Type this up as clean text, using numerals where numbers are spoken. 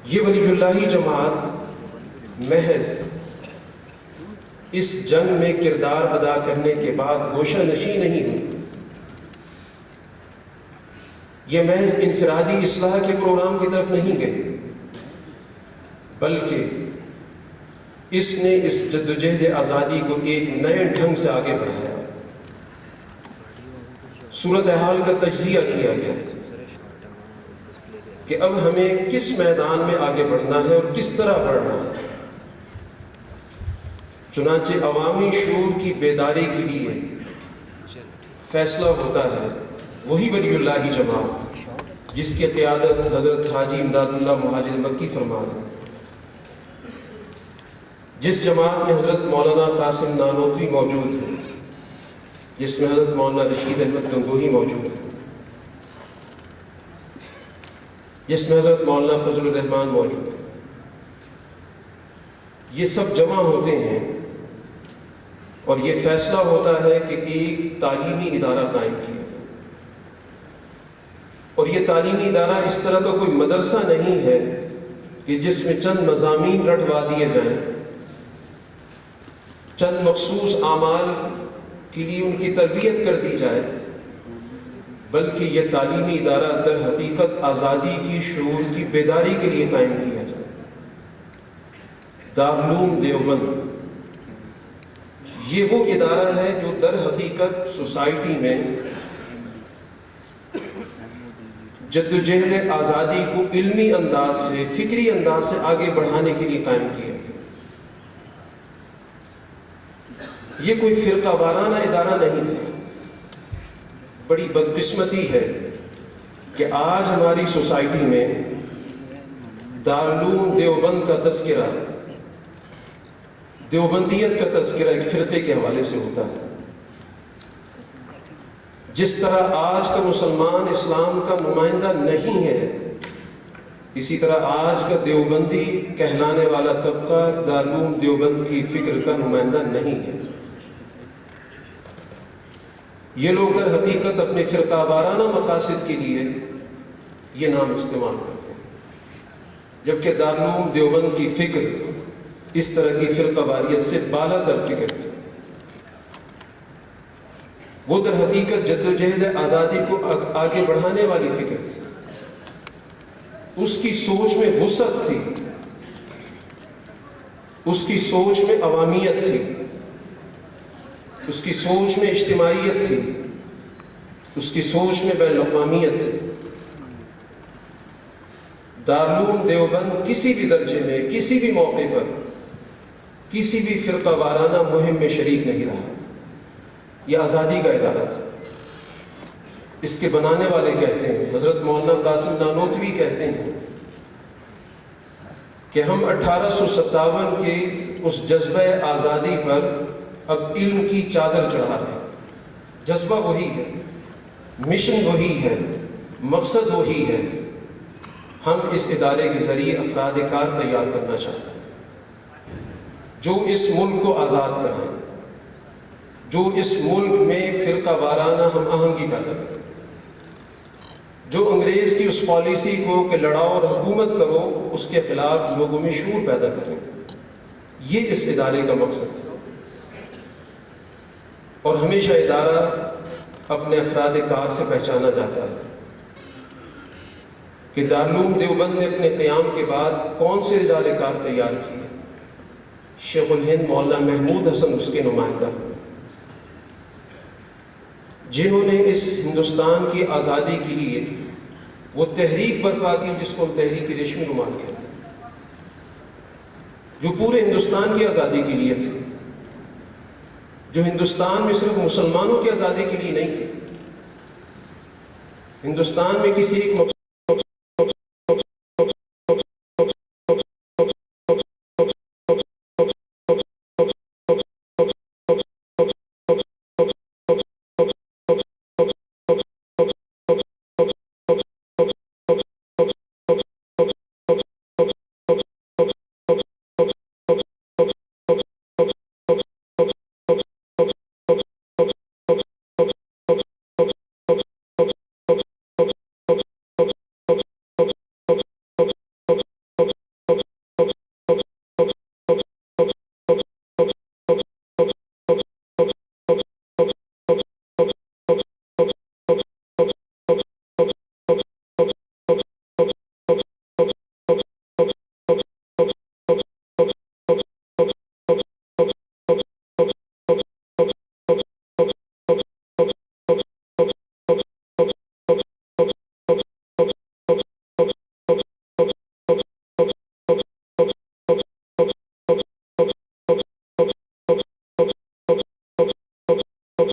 یہ ولی اللہ جماعت محض اس جنگ میں کردار ادا کرنے کے بعد گوشہ نشیں نہیں ہوئی، یہ محض انفرادی اصلاح کے پروگرام کی طرف نہیں گئے، بلکہ اس نے اس جدوجہد آزادی کو ایک نئے ڈھنگ سے آگے بڑھایا۔ صورتحال کا تجزیہ کیا گیا کہ اب ہمیں کس میدان میں آگے بڑھنا ہے اور کس طرح بڑھنا ہے۔ چنانچہ عوامی شعور کی بیداری کے لیے فیصلہ ہوتا ہے وہی ولی اللہ جماعت جس کی قیادت حضرت حاجی امداد اللہ مہاجر مکی فرما رہے ہیں، جس جماعت میں حضرت مولانا قاسم نانوتوی موجود ہیں، جس میں حضرت مولانا رشید احمد گنگوہی موجود ہیں، جس میں حضرت مولانا فضل الرحمان موجود ہیں۔ یہ سب جمع ہوتے ہیں اور یہ فیصلہ ہوتا ہے کہ ایک تعلیمی ادارہ قائم کیا جائے، اور یہ تعلیمی ادارہ اس طرح کا کوئی مدرسہ نہیں ہے کہ جس میں چند مضامین رٹوا دیے جائیں، چند مخصوص اعمال کے لیے ان کی تربیت کر دی جائے، بلکہ یہ تعلیمی ادارہ در حقیقت آزادی کی شعور کی بیداری کے لیے قائم کیا جائے۔ دارالعلوم دیوبند یہ وہ ادارہ ہے جو در حقیقت سوسائٹی میں جدوجہد آزادی کو علمی انداز سے، فکری انداز سے آگے بڑھانے کے لیے قائم کیا گیا۔ یہ کوئی فرقہ وارانہ ادارہ نہیں تھا۔ بڑی بدقسمتی ہے کہ آج ہماری سوسائٹی میں دارالعلوم دیوبند کا تذکرہ، دیوبندیت کا تذکرہ ایک فرقے کے حوالے سے ہوتا ہے۔ جس طرح آج کا مسلمان اسلام کا نمائندہ نہیں ہے، اسی طرح آج کا دیوبندی کہلانے والا طبقہ دارالعلوم دیوبند کی فکر کا نمائندہ نہیں ہے۔ یہ لوگ در حقیقت اپنے فرقہ وارانہ مقاصد کے لیے یہ نام استعمال کرتے ہیں، جبکہ دارالعلوم دیوبند کی فکر اس طرح کی فرقہ واریت سے بالا تر فکر تھی۔ وہ در حقیقت جدوجہد آزادی کو آگے بڑھانے والی فکر تھی۔ اس کی سوچ میں وسعت تھی، اس کی سوچ میں عوامیت تھی، اس کی سوچ میں اجتماعیت تھی، اس کی سوچ میں بین الاقوامیت تھی۔ دارالعلوم دیوبند کسی بھی درجے میں، کسی بھی موقع پر، کسی بھی فرقہ وارانہ مہم میں شریک نہیں رہا۔ یہ آزادی کا ادارہ تھا۔ اس کے بنانے والے کہتے ہیں، حضرت مولانا قاسم نانوتوی کہتے ہیں کہ ہم 1857 کے اس جذبہ آزادی پر اب علم کی چادر چڑھا رہے ہیں۔ جذبہ وہی ہے، مشن وہی ہے، مقصد وہی ہے۔ ہم اس ادارے کے ذریعے افراد کار تیار کرنا چاہتے ہیں جو اس ملک کو آزاد کریں، جو اس ملک میں فرقہ وارانہ ہم آہنگی پیدا کریں، جو انگریز کی اس پالیسی کو کہ لڑاؤ اور حکومت کرو اس کے خلاف لوگوں میں شعور پیدا کریں۔ یہ اس ادارے کا مقصد ہے، اور ہمیشہ ادارہ اپنے افراد کار سے پہچانا جاتا ہے کہ دارالعلوم دیوبند نے اپنے قیام کے بعد کون سے رجال کار تیار کیے۔ شیخ الہند مولانا محمود حسن اس کے نمائندہ ہیں، جنہوں نے اس ہندوستان کی آزادی کے لیے وہ تحریک برپا کی جس کو ہم تحریک ریشمی رومال کہتے ہیں، جو پورے ہندوستان کی آزادی کے لیے تھی، جو ہندوستان میں صرف مسلمانوں کی آزادی کے لیے نہیں تھی، ہندوستان میں کسی ایک